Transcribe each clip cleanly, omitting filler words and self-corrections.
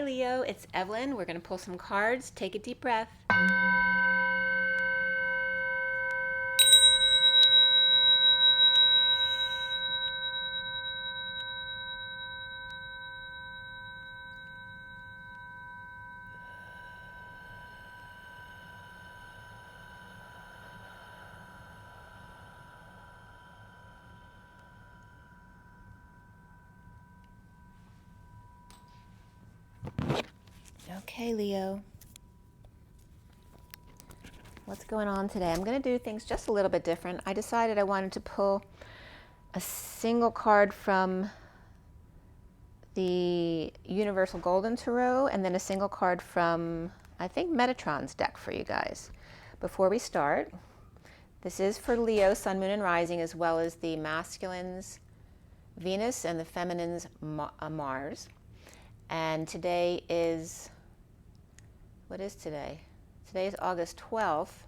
Hi Leo, it's Evelyn. We're going to pull some cards. Take a deep breath. Okay, Leo. What's going on today? I'm going to do things just a little bit different. I decided I wanted to pull a single card from the Universal Golden Tarot and then a single card from, I think, Metatron's deck for you guys. Before we start, this is for Leo, Sun, Moon, and Rising, as well as the masculine's Venus and the feminine's Mars. And today is, what is today? Today is August 12th,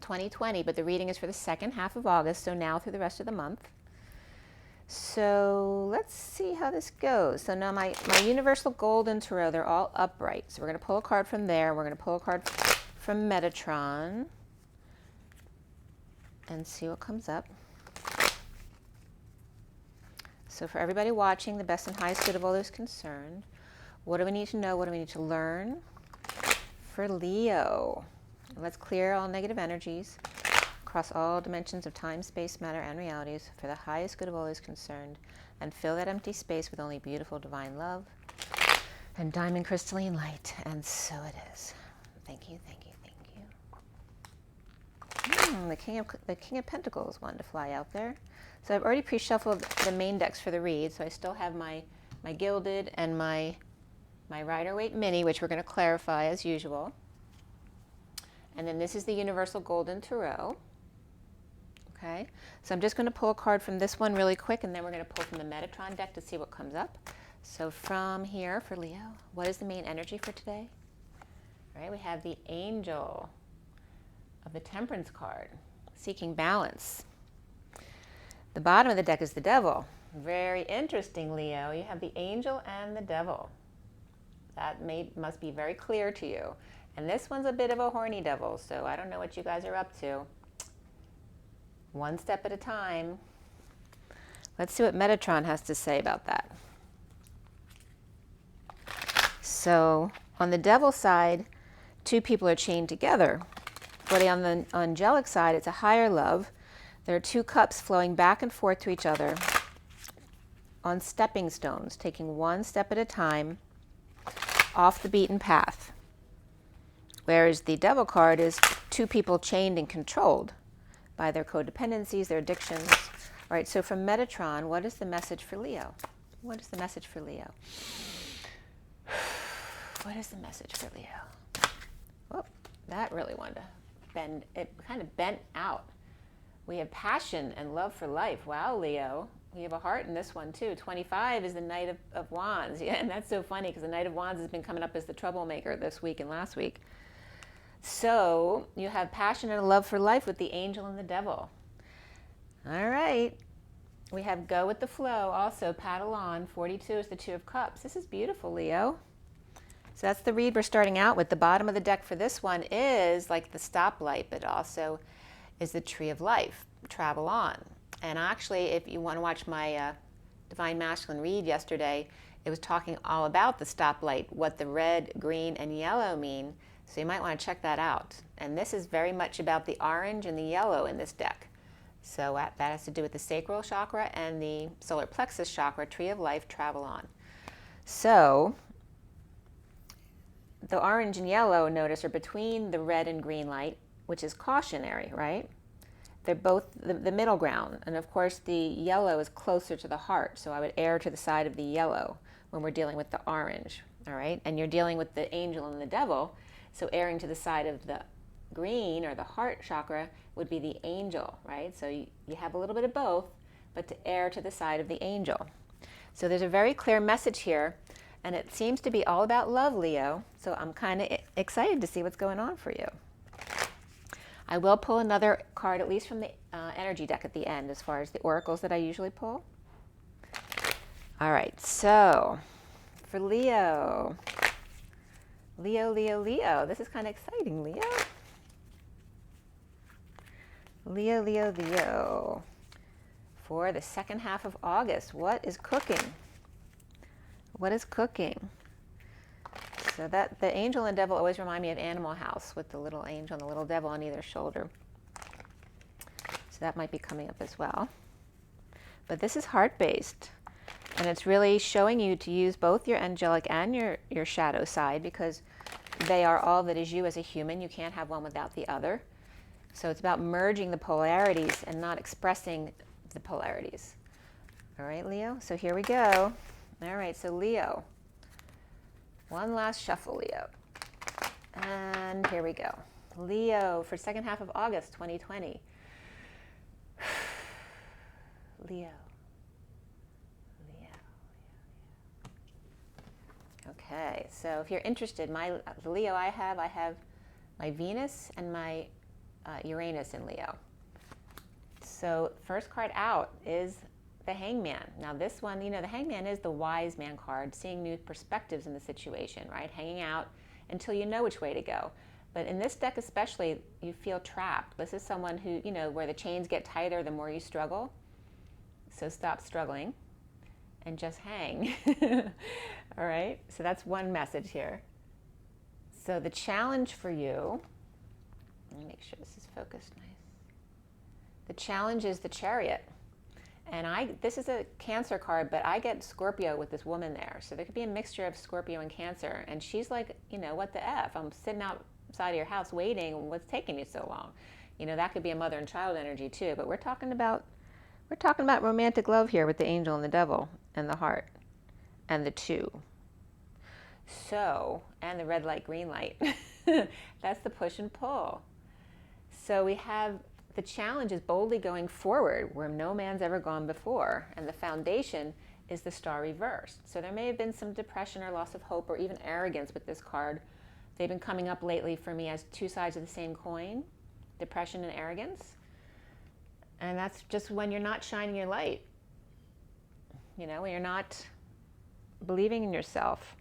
2020, but the reading is for the second half of August, so now through the rest of the month. So let's see how this goes. So now my Universal Golden Tarot, they're all upright. So we're going to pull a card from there. We're going to pull a card from Metatron and see what comes up. So for everybody watching, the best and highest good of all those concerned, what do we need to know? What do we need to learn? For Leo, let's clear all negative energies across all dimensions of time, space, matter, and realities for the highest good of all those concerned, and fill that empty space with only beautiful divine love and diamond crystalline light. And so it is. Thank you, thank you, thank you. The King of Pentacles wanted to fly out there. So I've already pre-shuffled the main decks for the read, so I still have my Gilded and my Rider-Waite Mini, which we're going to clarify as usual. And then this is the Universal Golden Tarot. Okay, so I'm just going to pull a card from this one really quick, and then we're going to pull from the Metatron deck to see what comes up. So from here for Leo, what is the main energy for today? All right, we have the Angel of the Temperance card, seeking balance. The bottom of the deck is the Devil. Very interesting, Leo. You have the Angel and the Devil. That must be very clear to you. And this one's a bit of a horny devil, so I don't know what you guys are up to. One step at a time. Let's see what Metatron has to say about that. So on the devil side, two people are chained together. But on the angelic side, it's a higher love. There are two cups flowing back and forth to each other on stepping stones, taking one step at a time off the beaten path. Whereas the Devil card is two people chained and controlled by their codependencies, their addictions. All right, so from Metatron, what is the message for Leo? What is the message for Leo? What is the message for Leo? Whoop, that really wanted to bend, it kind of bent out. We have passion and love for life. Wow, Leo. We have a heart in this one too. 25 is the Knight of Wands. Yeah, and that's so funny because the Knight of Wands has been coming up as the troublemaker this week and last week. So you have passion and a love for life with the Angel and the Devil. All right. We have go with the flow also, paddle on. 42 is the Two of Cups. This is beautiful, Leo. So that's the read we're starting out with. The bottom of the deck for this one is like the stoplight, but also is the Tree of Life, travel on. And actually, if you want to watch my Divine Masculine read yesterday, it was talking all about the stoplight, what the red, green, and yellow mean. So you might want to check that out. And this is very much about the orange and the yellow in this deck. So that has to do with the sacral chakra and the solar plexus chakra, Tree of Life, travel on. So the orange and yellow, notice, are between the red and green light, which is cautionary, right? They're both the middle ground. And of course, the yellow is closer to the heart. So I would err to the side of the yellow when we're dealing with the orange, all right? And you're dealing with the Angel and the Devil. So erring to the side of the green or the heart chakra would be the Angel, right? So you have a little bit of both, but to err to the side of the Angel. So there's a very clear message here, and it seems to be all about love, Leo. So I'm kind of excited to see what's going on for you. I will pull another card, at least from the energy deck at the end, as far as the oracles that I usually pull. All right, so for Leo. Leo, Leo, Leo. This is kind of exciting, Leo. Leo, Leo, Leo. For the second half of August, what is cooking? What is cooking? So that the angel and devil always remind me of Animal House with the little angel and the little devil on either shoulder. So that might be coming up as well. But this is heart-based. And it's really showing you to use both your angelic and your shadow side, because they are all that is you as a human. You can't have one without the other. So it's about merging the polarities and not expressing the polarities. All right, Leo? So here we go. All right, so Leo. One last shuffle, Leo. And here we go. Leo for second half of August 2020. Leo. Okay, so if you're interested, the Leo I have my Venus and my Uranus in Leo. So first card out is the Hangman. Now this one, the Hangman is the wise man card, seeing new perspectives in the situation, right? Hanging out until you know which way to go. But in this deck especially, you feel trapped. This is someone who, where the chains get tighter the more you struggle. So stop struggling and just hang. All right, so that's one message here. So the challenge for you, let me make sure this is focused nice. The challenge is the Chariot. And this is a Cancer card, but I get Scorpio with this woman there. So there could be a mixture of Scorpio and Cancer. And she's like, what the F? I'm sitting outside of your house waiting. What's taking you so long? That could be a mother and child energy too. But we're talking about romantic love here with the angel and the devil and the heart and the two. So, and the red light, green light. That's the push and pull. So we have the challenge is boldly going forward where no man's ever gone before. And the foundation is the star reversed. So there may have been some depression or loss of hope or even arrogance with this card. They've been coming up lately for me as two sides of the same coin, depression and arrogance. And that's just when you're not shining your light. When you're not believing in yourself.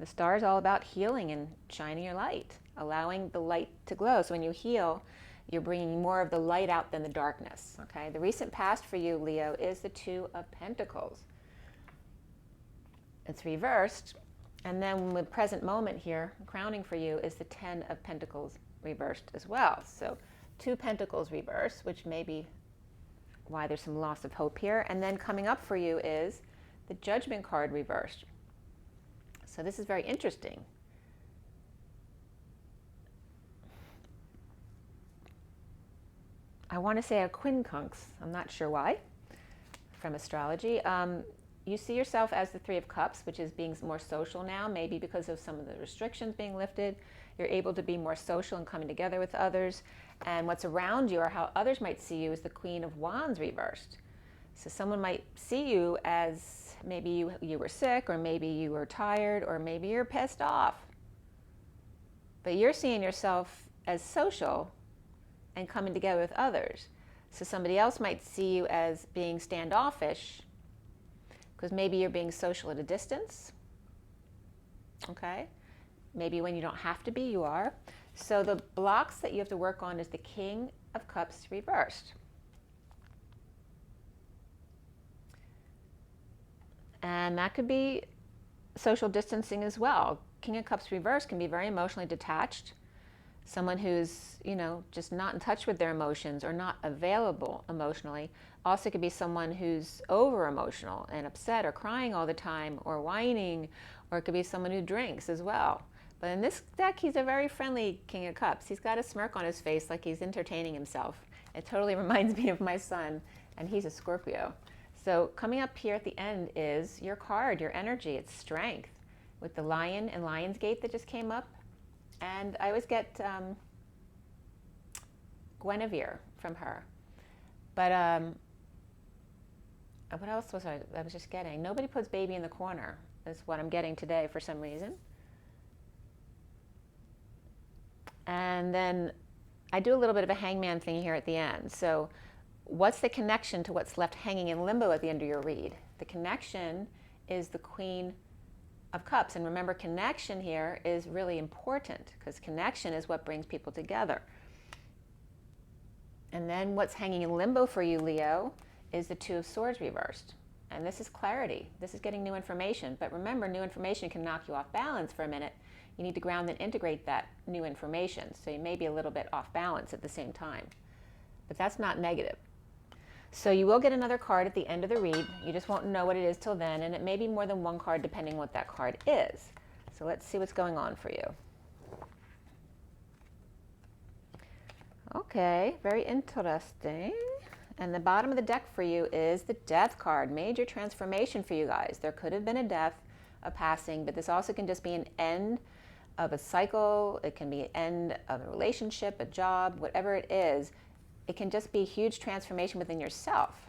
The star is all about healing and shining your light, allowing the light to glow. So when you heal, you're bringing more of the light out than the darkness, okay? The recent past for you, Leo, is the Two of Pentacles. It's reversed. And then the present moment here, crowning for you, is the Ten of Pentacles reversed as well. So two Pentacles reversed, which may be why there's some loss of hope here. And then coming up for you is the Judgment card reversed. So this is very interesting. I want to say a quincunx. I'm not sure why, from astrology. You see yourself as the Three of Cups, which is being more social now, maybe because of some of the restrictions being lifted. You're able to be more social and coming together with others. And what's around you or how others might see you is the Queen of Wands reversed. So someone might see you as maybe you were sick, or maybe you were tired, or maybe you're pissed off. But you're seeing yourself as social and coming together with others. So somebody else might see you as being standoffish because maybe you're being social at a distance. Okay? Maybe when you don't have to be, you are. So the blocks that you have to work on is the King of Cups reversed. And that could be social distancing as well. King of Cups reversed can be very emotionally detached. Someone who's, just not in touch with their emotions or not available emotionally. Also could be someone who's over emotional and upset or crying all the time or whining, or it could be someone who drinks as well. But in this deck, he's a very friendly King of Cups. He's got a smirk on his face like he's entertaining himself. It totally reminds me of my son, and he's a Scorpio. So coming up here at the end is your card, your energy, it's strength, with the Lion and Lionsgate that just came up. And I always get Guinevere from her. But what else was I was just getting? Nobody puts baby in the corner is what I'm getting today for some reason. And then I do a little bit of a hangman thing here at the end. So what's the connection to what's left hanging in limbo at the end of your read? The connection is the Queen of Cups. And remember, connection here is really important because connection is what brings people together. And then what's hanging in limbo for you, Leo, is the Two of Swords reversed. And this is clarity. This is getting new information. But remember, new information can knock you off balance for a minute. You need to ground and integrate that new information. So you may be a little bit off balance at the same time. But that's not negative. So you will get another card at the end of the read. You just won't know what it is till then. And it may be more than one card depending what that card is. So let's see what's going on for you. Okay, very interesting. And the bottom of the deck for you is the Death card. Major transformation for you guys. There could have been a death, a passing, but this also can just be an end of a cycle. It can be an end of a relationship, a job, whatever it is. It can just be a huge transformation within yourself.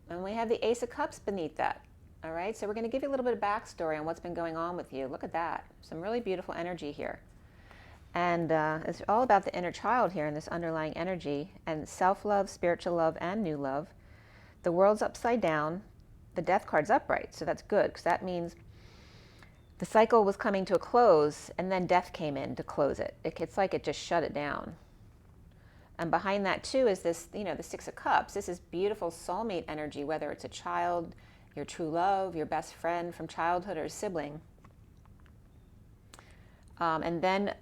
And we have the Ace of Cups beneath that. All right, so we're going to give you a little bit of backstory on what's been going on with you. Look at that. Some really beautiful energy here. And it's all about the inner child here and this underlying energy and self-love, spiritual love, and new love. The world's upside down. The Death card's upright, so that's good because that means the cycle was coming to a close and then death came in to close it. It's like it just shut it down. And behind that too is this, you know, the Six of Cups. This is beautiful soulmate energy, whether it's a child, your true love, your best friend from childhood or a sibling. And then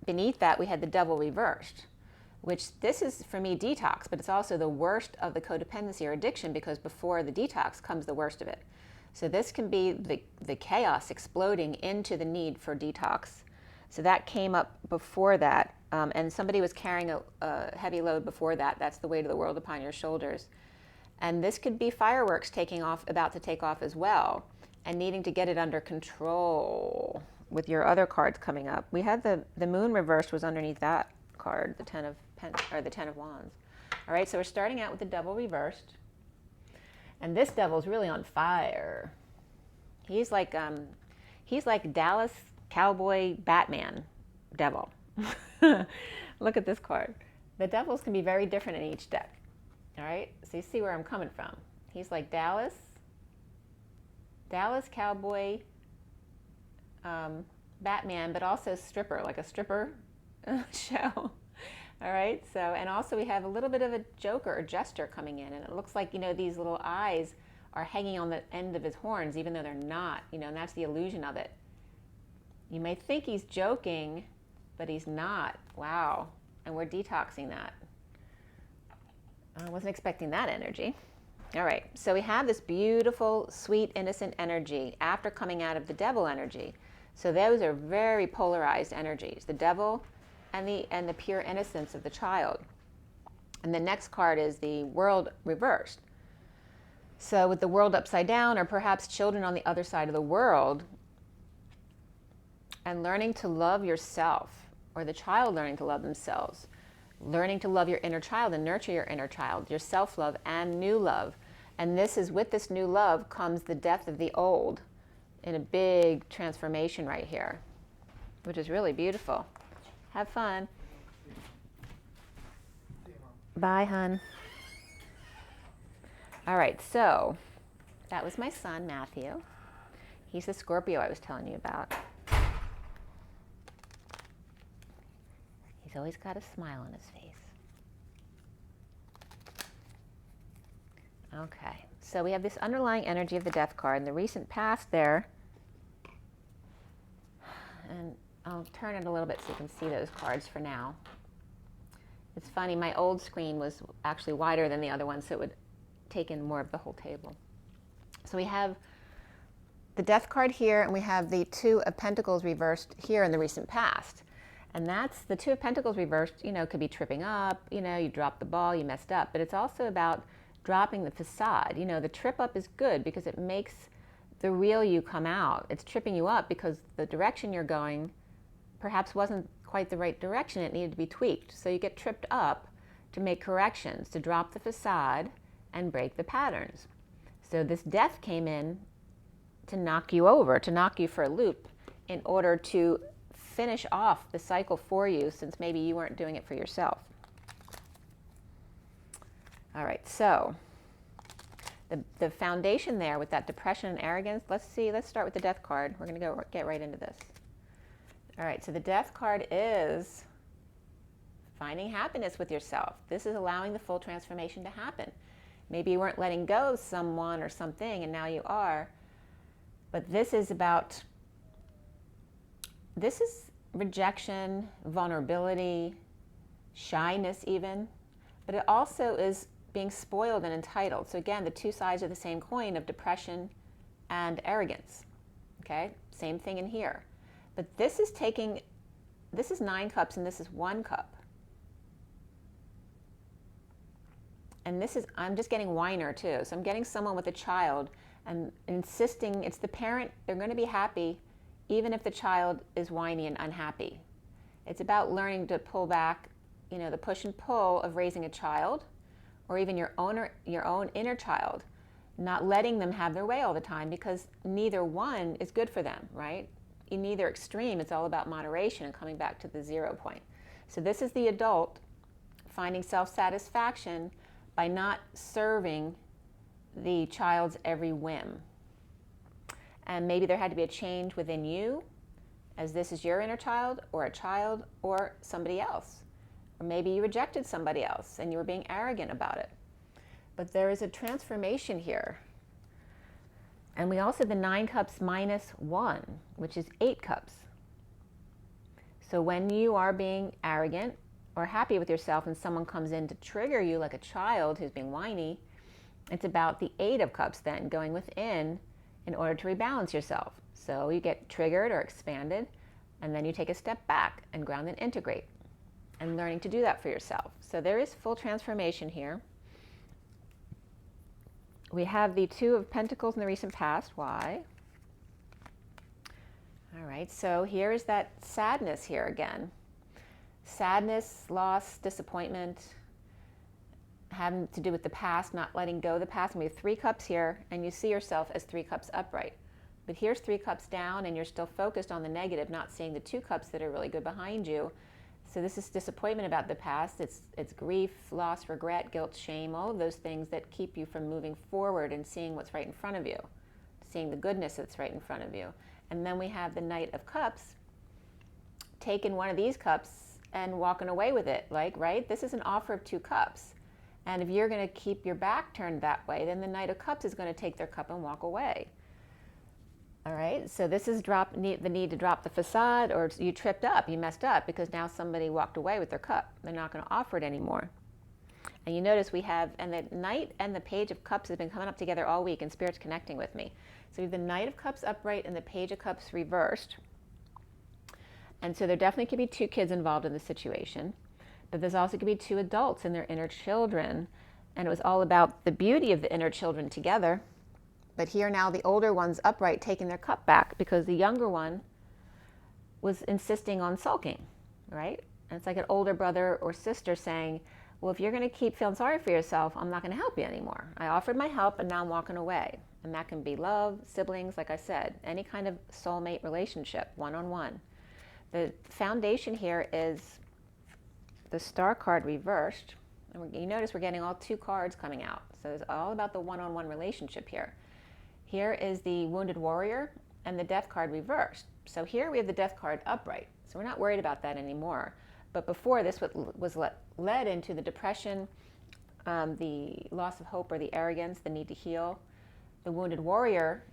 beneath that, we had the Devil reversed, which this is, for me, detox, but it's also the worst of the codependency or addiction because before the detox comes the worst of it. So this can be the chaos exploding into the need for detox. So that came up before that, and somebody was carrying a heavy load before that. That's the weight of the world upon your shoulders. And this could be fireworks taking off, about to take off as well, and needing to get it under control. With your other cards coming up, we had the Moon reversed was underneath that card, the Ten of Wands. All right, so we're starting out with the Devil reversed, and this Devil's really on fire. He's like Dallas Cowboy Batman Devil. Look at this card. The Devils can be very different in each deck. All right, so you see where I'm coming from. He's like Dallas Cowboy. Batman, but also stripper, like a stripper show. All right, so, and also we have a little bit of a joker or jester coming in, and it looks like, you know, these little eyes are hanging on the end of his horns, even though they're not, you know, and that's the illusion of it. You may think he's joking, but he's not. Wow, and we're detoxing that. I wasn't expecting that energy. All right, so we have this beautiful, sweet, innocent energy after coming out of the Devil energy. So those are very polarized energies, the Devil and the pure innocence of the child. And the next card is the World reversed. So with the world upside down, or perhaps children on the other side of the world, and learning to love yourself, or the child learning to love themselves, learning to love your inner child and nurture your inner child, your self-love and new love. And this is, with this new love comes the death of the old in a big transformation right here, which is really beautiful. Have fun. Bye, hun. All right, so that was my son, Matthew. He's the Scorpio I was telling you about. He's always got a smile on his face. Okay, so we have this underlying energy of the Death card in the recent past there. And I'll turn it a little bit so you can see those cards for now. It's funny, my old screen was actually wider than the other one, so it would take in more of the whole table. So we have the Death card here, and we have the Two of Pentacles reversed here in the recent past. And that's the Two of Pentacles reversed, you know, could be tripping up, you know, you dropped the ball, you messed up. But it's also about dropping the facade. You know, the trip up is good because it makes the real you come out. It's tripping you up because the direction you're going perhaps wasn't quite the right direction. It needed to be tweaked. So you get tripped up to make corrections, to drop the facade and break the patterns. So this Death came in to knock you over, to knock you for a loop in order to finish off the cycle for you, since maybe you weren't doing it for yourself. All right, so The foundation there with that depression and arrogance, let's start with the Death card. We're going to get right into this. All right, so the Death card is finding happiness with yourself. This is allowing the full transformation to happen. Maybe you weren't letting go of someone or something, and now you are. But this is rejection, vulnerability, shyness even. But it also is being spoiled and entitled. So again, the two sides of the same coin of depression and arrogance. Okay, same thing in here. But this is 9 cups and this is 1 cup. And I'm just getting whiner too. So I'm getting someone with a child and insisting, it's the parent, they're going to be happy even if the child is whiny and unhappy. It's about learning to pull back, the push and pull of raising a child, or even your own inner child, not letting them have their way all the time, because neither one is good for them, right? In neither extreme, it's all about moderation and coming back to the 0 point. So this is the adult finding self-satisfaction by not serving the child's every whim. And maybe there had to be a change within you, as this is your inner child or somebody else. Or maybe you rejected somebody else and you were being arrogant about it. But there is a transformation here. And we also have the 9 cups minus 1, which is 8 cups. So when you are being arrogant or happy with yourself and someone comes in to trigger you like a child who's being whiny, it's about the 8 of cups then going within in order to rebalance yourself. So you get triggered or expanded, and then you take a step back and ground and integrate, and learning to do that for yourself. So there is full transformation here. We have the 2 of Pentacles in the recent past. Why? All right, so here is that sadness here again. Sadness, loss, disappointment, having to do with the past, not letting go of the past. And we have 3 cups here, and you see yourself as 3 cups upright. But here's 3 cups down, and you're still focused on the negative, not seeing the 2 cups that are really good behind you. So this is disappointment about the past. It's grief, loss, regret, guilt, shame, all of those things that keep you from moving forward and seeing what's right in front of you, seeing the goodness that's right in front of you. And then we have the Knight of Cups, taking one of these cups and walking away with it, right? This is an offer of 2 cups. And if you're going to keep your back turned that way, then the Knight of Cups is going to take their cup and walk away. All right, so this is the need to drop the facade, or you tripped up, you messed up because now somebody walked away with their cup. They're not going to offer it anymore. And you notice we have, and the Knight and the Page of Cups has been coming up together all week, and Spirit's connecting with me. So we have the Knight of Cups upright and the Page of Cups reversed. And so there definitely could be 2 kids involved in the situation, but there's also could be 2 adults and their inner children. And it was all about the beauty of the inner children together. But here now the older one's upright, taking their cup back because the younger one was insisting on sulking, right? And it's like an older brother or sister saying, well, if you're going to keep feeling sorry for yourself, I'm not going to help you anymore. I offered my help and now I'm walking away. And that can be love, siblings, like I said, any kind of soulmate relationship, one-on-one. The foundation here is the Star card reversed. And you notice we're getting all 2 cards coming out. So it's all about the one-on-one relationship here. Here is the Wounded Warrior and the Death card reversed. So here we have the Death card upright. So we're not worried about that anymore. But before, this was led into the depression, the loss of hope or the arrogance, the need to heal. The Wounded Warrior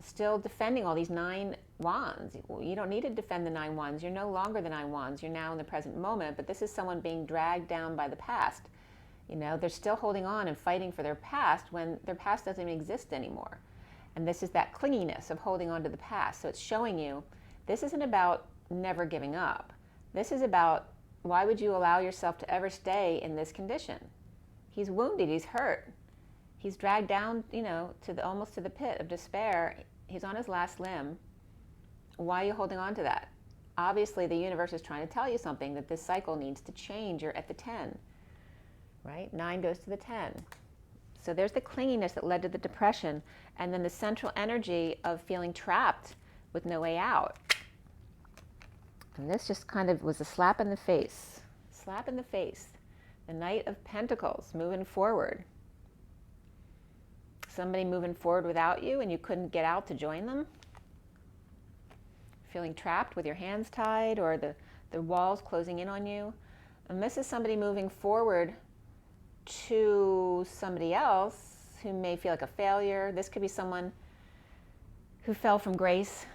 still defending all these 9 wands. You don't need to defend the 9 wands. You're no longer the 9 wands. You're now in the present moment. But this is someone being dragged down by the past. They're still holding on and fighting for their past when their past doesn't even exist anymore. And this is that clinginess of holding on to the past. So it's showing you this isn't about never giving up. This is about, why would you allow yourself to ever stay in this condition? He's wounded, he's hurt. He's dragged down, almost to the pit of despair. He's on his last limb. Why are you holding on to that? Obviously, the universe is trying to tell you something, that this cycle needs to change. You're at the 10, right? 9 goes to the 10. So there's the clinginess that led to the depression, and then the central energy of feeling trapped with no way out. And this just kind of was a slap in the face. Slap in the face. The Knight of Pentacles moving forward. Somebody moving forward without you and you couldn't get out to join them. Feeling trapped with your hands tied or the walls closing in on you. And this is somebody moving forward to somebody else who may feel like a failure. This could be someone who fell from grace,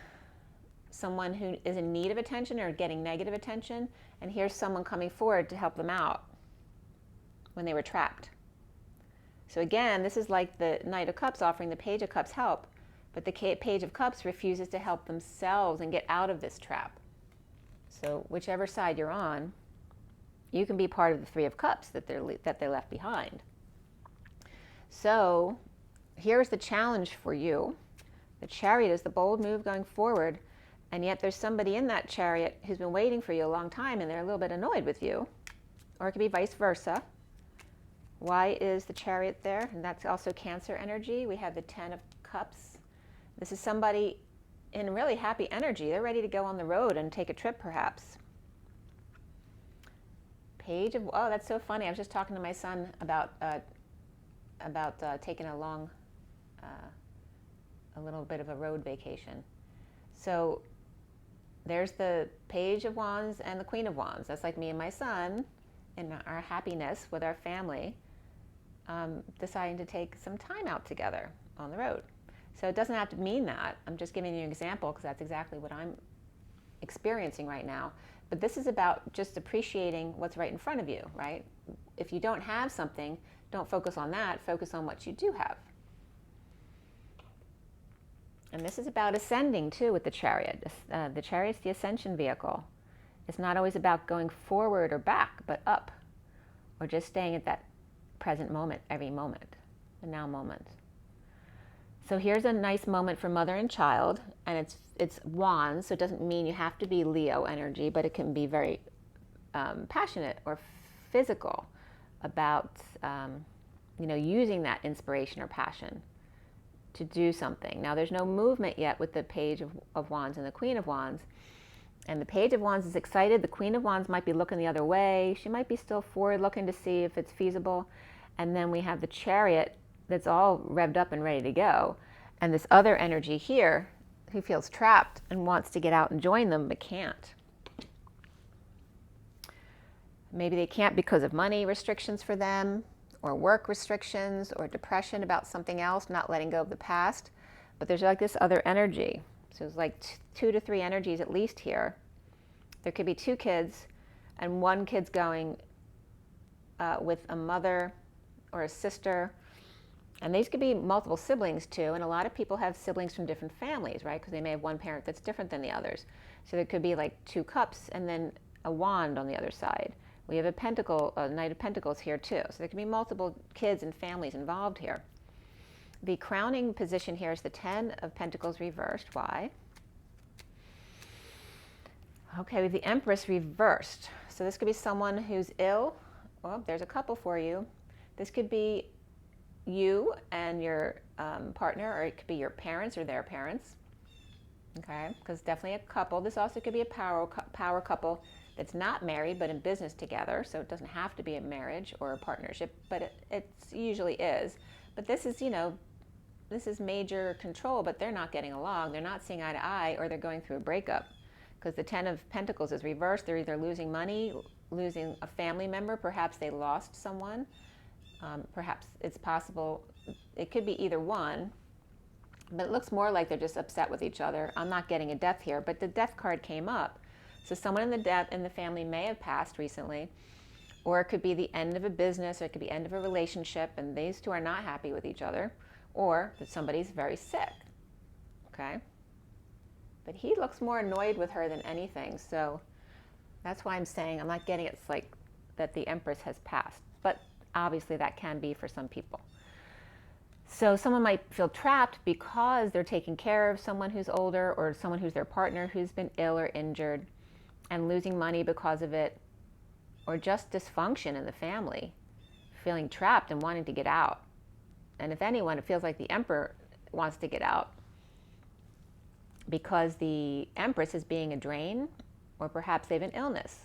someone who is in need of attention or getting negative attention, and here's someone coming forward to help them out when they were trapped. So again, this is like the Knight of Cups offering the Page of Cups help, but the Page of Cups refuses to help themselves and get out of this trap. So whichever side you're on, you can be part of the Three of Cups that they left behind. So here's the challenge for you. The Chariot is the bold move going forward, and yet there's somebody in that Chariot who's been waiting for you a long time and they're a little bit annoyed with you, or it could be vice versa. Why is the Chariot there? And that's also Cancer energy. We have the Ten of Cups. This is somebody in really happy energy. They're ready to go on the road and take a trip perhaps. Page of, oh, that's so funny. I was just talking to my son about taking a long, a little bit of a road vacation. So there's the Page of Wands and the Queen of Wands. That's like me and my son in our happiness with our family, deciding to take some time out together on the road. So it doesn't have to mean that. I'm just giving you an example because that's exactly what I'm experiencing right now. But this is about just appreciating what's right in front of you, right? If you don't have something, don't focus on that. Focus on what you do have. And this is about ascending too with the Chariot. The Chariot's the ascension vehicle. It's not always about going forward or back, but up, or just staying at that present moment, every moment, the now moment. So here's a nice moment for mother and child, and it's wands, so it doesn't mean you have to be Leo energy, but it can be very passionate or physical about using that inspiration or passion to do something. Now there's no movement yet with the Page of Wands and the Queen of Wands. And the Page of Wands is excited. The Queen of Wands might be looking the other way. She might be still forward looking to see if it's feasible. And then we have the Chariot that's all revved up and ready to go. And this other energy here who feels trapped and wants to get out and join them but can't. Maybe they can't because of money restrictions for them, or work restrictions, or depression about something else, not letting go of the past. But there's like this other energy. So it's like 2 to 3 energies at least here. There could be 2 kids, and one kid's going with a mother or a sister. And these could be multiple siblings too. And a lot of people have siblings from different families, right? Because they may have one parent that's different than the others. So there could be like 2 cups and then a wand on the other side. We have a Knight of Pentacles here too. So there could be multiple kids and families involved here. The crowning position here is the Ten of Pentacles reversed. Why? Okay, we have the Empress reversed. So this could be someone who's ill. Well, there's a couple for you. This could be you and your partner, or it could be your parents or their parents. Okay, because definitely a couple. This also could be a power couple that's not married but in business together. So it doesn't have to be a marriage or a partnership, but it usually is. But this is, this is major control, but they're not getting along. They're not seeing eye to eye, or they're going through a breakup. Because the Ten of Pentacles is reversed. They're either losing money, losing a family member. Perhaps they lost someone. Perhaps it's possible. It could be either one. But it looks more like they're just upset with each other. I'm not getting a death here, but the death card came up. So someone in the family may have passed recently. Or it could be the end of a business, or it could be the end of a relationship, and these two are not happy with each other. Or that somebody's very sick, okay? But he looks more annoyed with her than anything, so that's why I'm saying I'm not getting it's like that the Empress has passed. But obviously that can be for some people. So someone might feel trapped because they're taking care of someone who's older, or someone who's their partner who's been ill or injured and losing money because of it, or just dysfunction in the family, feeling trapped and wanting to get out. And if anyone, it feels like the Emperor wants to get out because the Empress is being a drain, or perhaps they have an illness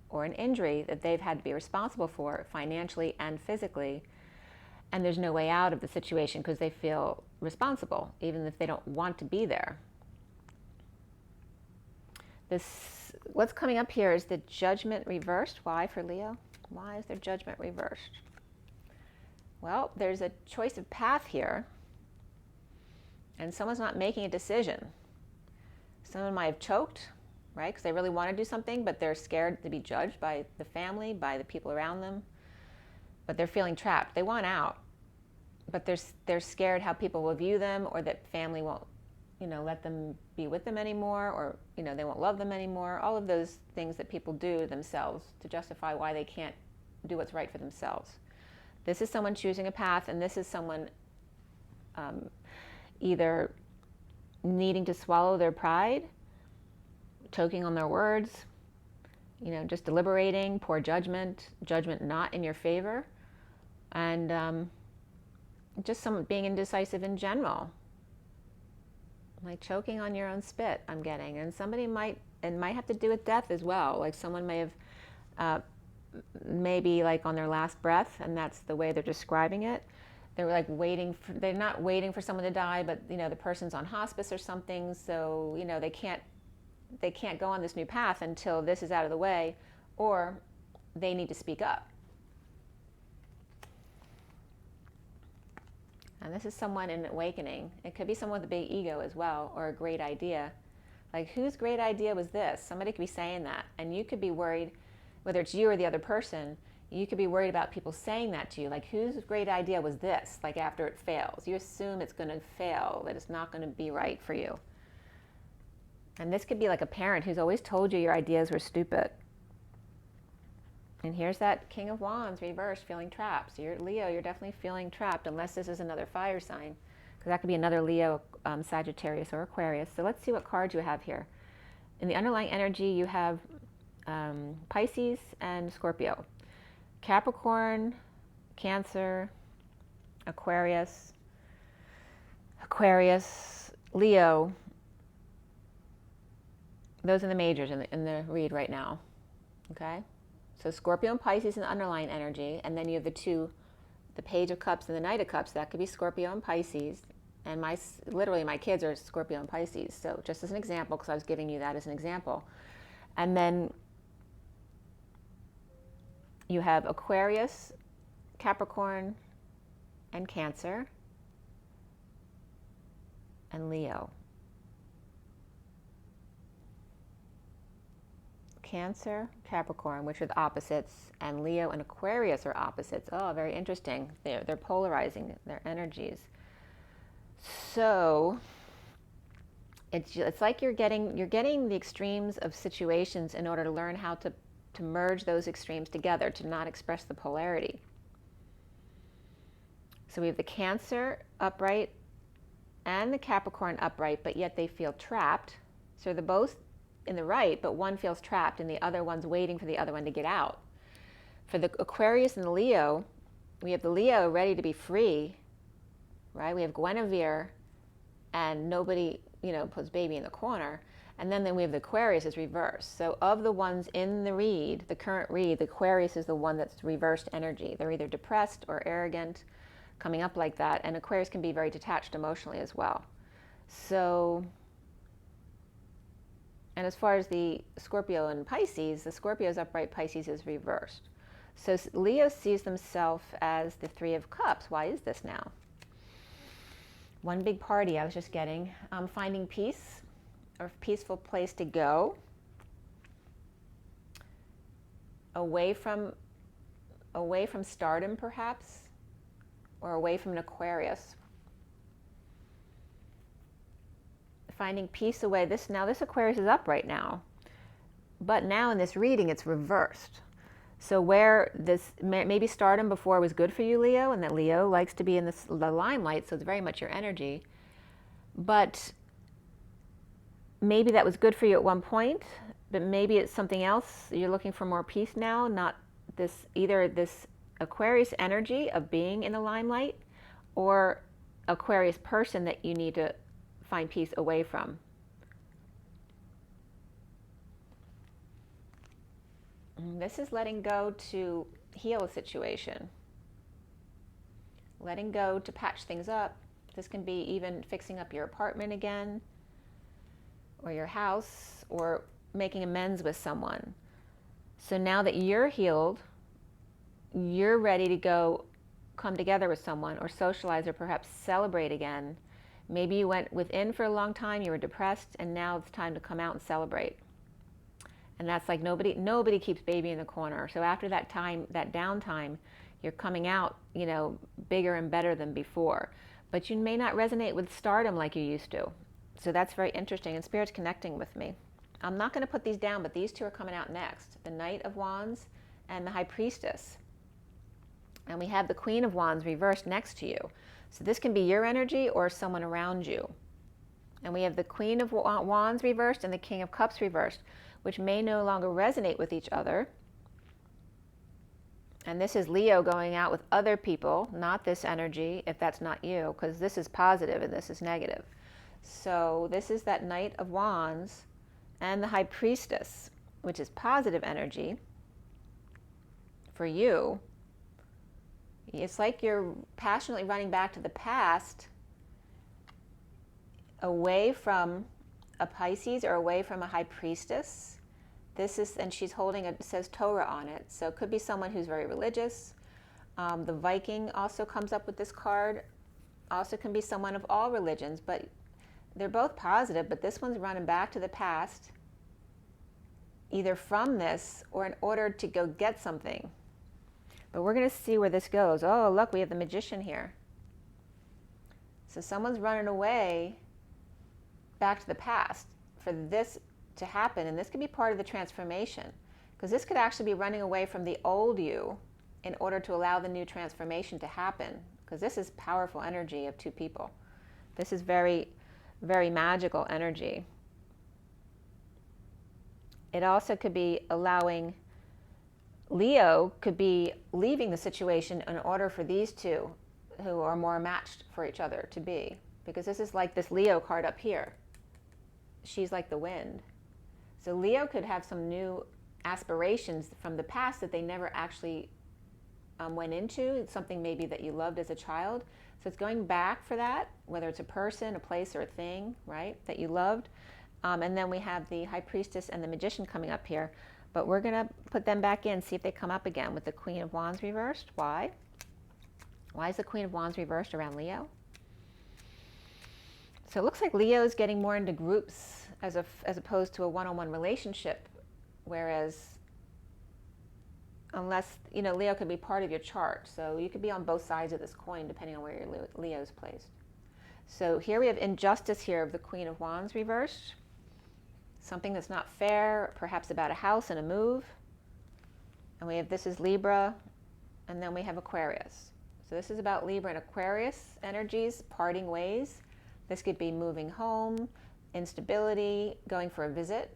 or an injury that they've had to be responsible for financially and physically. and there's no way out of the situation because they feel responsible, even if they don't want to be there. What's coming up here is the judgment reversed. Why for Leo? Why is there judgment reversed? Well, there's a choice of path here, and someone's not making a decision. Someone might have choked, right? Because they really want to do something, but they're scared to be judged by the family, by the people around them. But they're feeling trapped. They want out, but they're scared how people will view them, or that family won't, let them be with them anymore, or, they won't love them anymore. All of those things that people do to themselves to justify why they can't do what's right for themselves. This is someone choosing a path, and this is someone either needing to swallow their pride, choking on their words, just deliberating, poor judgment not in your favor, and just someone being indecisive in general. Like choking on your own spit, I'm getting. And somebody might have to do with death as well. Like someone may have, maybe like on their last breath, and that's the way they're describing it. They're like they're not waiting for someone to die, but the person's on hospice or something, so they can't go on this new path until this is out of the way, or they need to speak up. And this is someone in awakening. It could be someone with a big ego as well, or a great idea. Like, whose great idea was this? Somebody could be saying that, and you could be worried, whether it's you or the other person, you could be worried about people saying that to you. Like, whose great idea was this? Like, after it fails. You assume it's going to fail, that it's not going to be right for you. And this could be like a parent who's always told you your ideas were stupid. And here's that King of Wands reversed, feeling trapped. So you're Leo, you're definitely feeling trapped, unless this is another fire sign. Because that could be another Leo, Sagittarius, or Aquarius. So let's see what cards you have here. In the underlying energy, you have Pisces and Scorpio. Capricorn, Cancer, Aquarius, Leo. Those are the majors in the read right now. Okay? So Scorpio and Pisces in the underlying energy, and then you have the Page of Cups and the Knight of Cups. That could be Scorpio and Pisces. And literally my kids are Scorpio and Pisces. So just as an example, because I was giving you that as an example. And then you have Aquarius, Capricorn, and Cancer, and Leo. Cancer, Capricorn, which are the opposites, and Leo and Aquarius are opposites. Oh, very interesting. They're polarizing their energies. So it's like you're getting the extremes of situations in order to learn how to merge those extremes together, to not express the polarity. So we have the Cancer upright and the Capricorn upright, but yet they feel trapped. So they're both in the right, but one feels trapped and the other one's waiting for the other one to get out. For the Aquarius and the Leo, we have the Leo ready to be free, right? We have Guinevere and nobody, puts baby in the corner. And then we have the Aquarius is reversed. So of the ones in the read, the current read, the Aquarius is the one that's reversed energy. They're either depressed or arrogant, coming up like that. And Aquarius can be very detached emotionally as well. So, and as far as the Scorpio and Pisces, the Scorpio's upright, Pisces is reversed. So Leo sees themselves as the Three of Cups. Why is this now? One big party I was just getting. Finding peace, or a peaceful place to go. Away from stardom, perhaps, or away from an Aquarius. Finding peace away. This Aquarius is up right now, but now in this reading it's reversed. So where this maybe stardom before was good for you, Leo, and that Leo likes to be in the limelight, so it's very much your energy, but maybe that was good for you at one point, but maybe it's something else. You're looking for more peace now, not either this Aquarius energy of being in the limelight, or Aquarius person that you need to find peace away from. This is letting go to heal a situation. letting go to patch things up. This can be even fixing up your apartment again, or your house, or making amends with someone. So now that you're healed, you're ready to go come together with someone or socialize or perhaps celebrate again. Maybe you went within for a long time, you were depressed, and now it's time to come out and celebrate. And that's like nobody keeps baby in the corner. So after that time, that downtime, you're coming out, you know, bigger and better than before. But you may not resonate with stardom like you used to. So that's very interesting, and Spirit's connecting with me. I'm not going to put these down, but these two are coming out next. The Knight of Wands and the High Priestess. And we have the Queen of Wands reversed next to you. So this can be your energy or someone around you. And we have the Queen of Wands reversed and the King of Cups reversed, which may no longer resonate with each other. And this is Leo going out with other people, not this energy, if that's not you, because this is positive and this is negative. So this is that Knight of Wands and the High Priestess, which is positive energy for you. It's like you're passionately running back to the past, away from a Pisces or away from a High Priestess. This is, and she's holding it says Torah on it. So it could be someone who's very religious. The Viking also comes up with this card. Also can be someone of all religions, but they're both positive, but this one's running back to the past, either from this or in order to go get something. But we're going to see where this goes. Oh, look, we have the Magician here. So someone's running away back to the past for this to happen, and this could be part of the transformation, because this could actually be running away from the old you in order to allow the new transformation to happen, because this is powerful energy of two people. This is very, very magical energy. It also could be allowing, Leo could be leaving the situation in order for these two who are more matched for each other to be, because this is like this Leo card up here. She's like the wind. So Leo could have some new aspirations from the past that they never actually went into. It's something maybe that you loved as a child. So it's going back for that, whether it's a person, a place, or a thing, right, that you loved. And then we have the High Priestess and the Magician coming up here. But we're going to put them back in, see if they come up again with the Queen of Wands reversed. Why? Why is the Queen of Wands reversed around Leo? So it looks like Leo is getting more into groups as opposed to a one-on-one relationship, whereas unless, you know, Leo could be part of your chart. So you could be on both sides of this coin depending on where your Leo's placed. So here we have injustice here of the Queen of Wands reversed. Something that's not fair, perhaps about a house and a move. And we have, this is Libra, and then we have Aquarius. So this is about Libra and Aquarius energies, parting ways. This could be moving home, instability, going for a visit,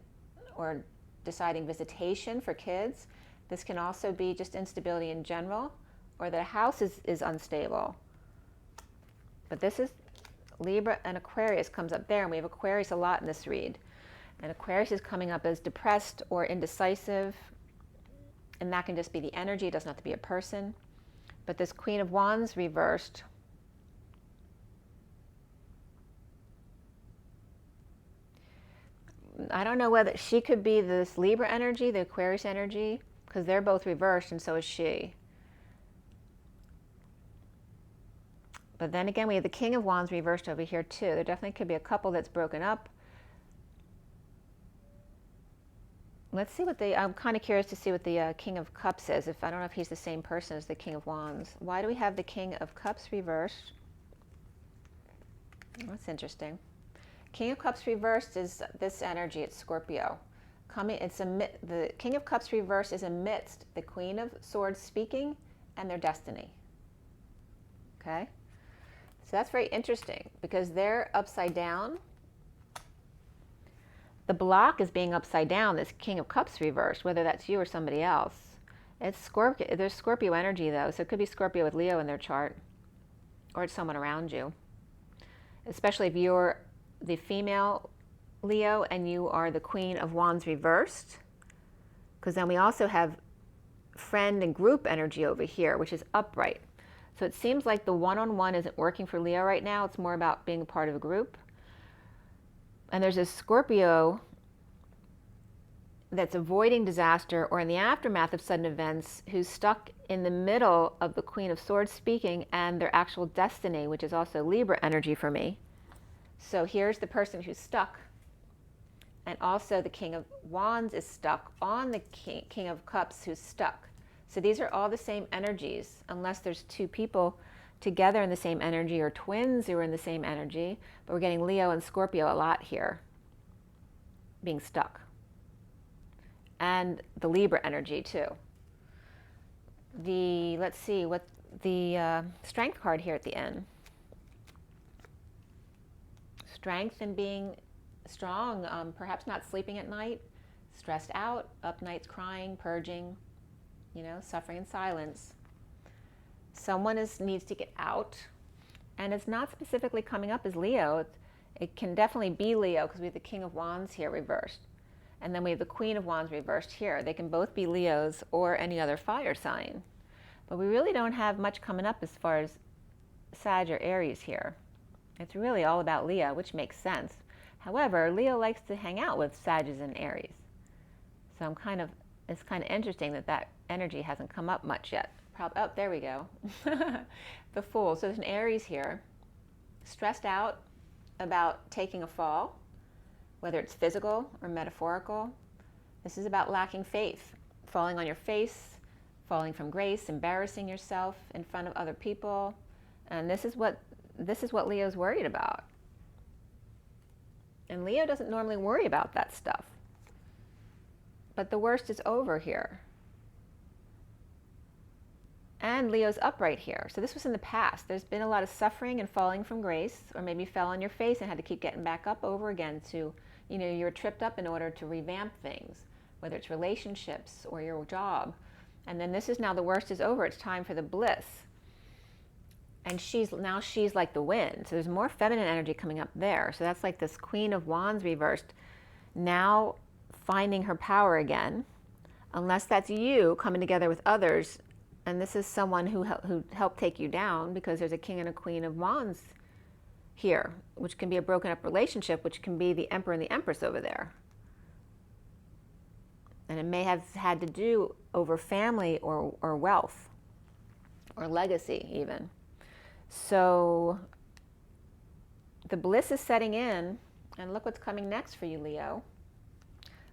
or deciding visitation for kids. This can also be just instability in general, or that a house is unstable. But this is Libra and Aquarius comes up there, and we have Aquarius a lot in this read. And Aquarius is coming up as depressed or indecisive, and that can just be the energy. It doesn't have to be a person. But this Queen of Wands reversed, I don't know whether she could be this Libra energy, the Aquarius energy, because they're both reversed, and so is she. But then again, we have the King of Wands reversed over here too. There definitely could be a couple that's broken up. Let's see what I'm kind of curious to see what the King of Cups is. I don't know if he's the same person as the King of Wands. Why do we have the King of Cups reversed? That's interesting. King of Cups reversed is this energy. It's Scorpio. The King of Cups reversed is amidst the Queen of Swords speaking and their destiny. Okay? So that's very interesting because they're upside down. The block is being upside down, this King of Cups reversed, whether that's you or somebody else. It's Scorpio. There's Scorpio energy, though, so it could be Scorpio with Leo in their chart, or it's someone around you. Especially if you're the female Leo and you are the Queen of Wands reversed, because then we also have friend and group energy over here, which is upright. So it seems like the one-on-one isn't working for Leo right now. It's more about being a part of a group. And there's a Scorpio that's avoiding disaster or in the aftermath of sudden events, who's stuck in the middle of the Queen of Swords speaking and their actual destiny, which is also Libra energy for me. So here's the person who's stuck. And also the King of Wands is stuck on the King of Cups who's stuck. So these are all the same energies, unless there's two people together in the same energy or twins who are in the same energy. But we're getting Leo and Scorpio a lot here, being stuck. And the Libra energy too. Let's see what the Strength card here at the end. Strength and being strong, perhaps not sleeping at night, stressed out, up nights crying, purging, suffering in silence. Someone needs to get out, and it's not specifically coming up as Leo. It can definitely be Leo because we have the King of Wands here reversed. And then we have the Queen of Wands reversed here. They can both be Leos or any other fire sign. But we really don't have much coming up as far as Sag or Aries here. It's really all about Leo, which makes sense. However, Leo likes to hang out with Sages and Aries. So it's kind of interesting that energy hasn't come up much yet. Oh, there we go. The Fool. So there's an Aries here, stressed out about taking a fall, whether it's physical or metaphorical. This is about lacking faith, falling on your face, falling from grace, embarrassing yourself in front of other people. And this is what Leo's worried about. And Leo doesn't normally worry about that stuff. But the worst is over here. And Leo's upright here. So this was in the past. There's been a lot of suffering and falling from grace, or maybe fell on your face and had to keep getting back up over again to, you're tripped up in order to revamp things, whether it's relationships or your job. And then this is now the worst is over. It's time for the bliss. And she's like the wind. So there's more feminine energy coming up there. So that's like this Queen of Wands reversed, now finding her power again, unless that's you coming together with others. And this is someone who helped take you down, because there's a King and a Queen of Wands here, which can be a broken up relationship, which can be the Emperor and the Empress over there. And it may have had to do over family or wealth or legacy even. So the bliss is setting in, and look what's coming next for you, Leo.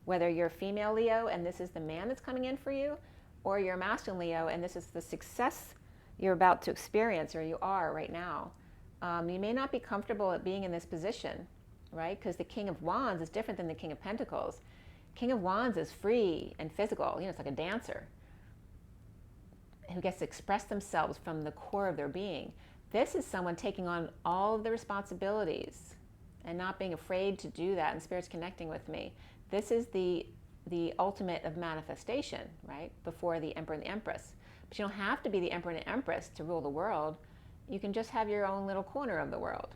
Whether you're a female Leo and this is the man that's coming in for you, or you're a masculine Leo and this is the success you're about to experience, or you are right now. You may not be comfortable at being in this position, right? Because the King of Wands is different than the King of Pentacles. King of Wands is free and physical. It's like a dancer who gets to express themselves from the core of their being. This is someone taking on all of the responsibilities and not being afraid to do that, and Spirit's connecting with me. This is the ultimate of manifestation, right? Before the Emperor and the Empress. But you don't have to be the Emperor and the Empress to rule the world. You can just have your own little corner of the world.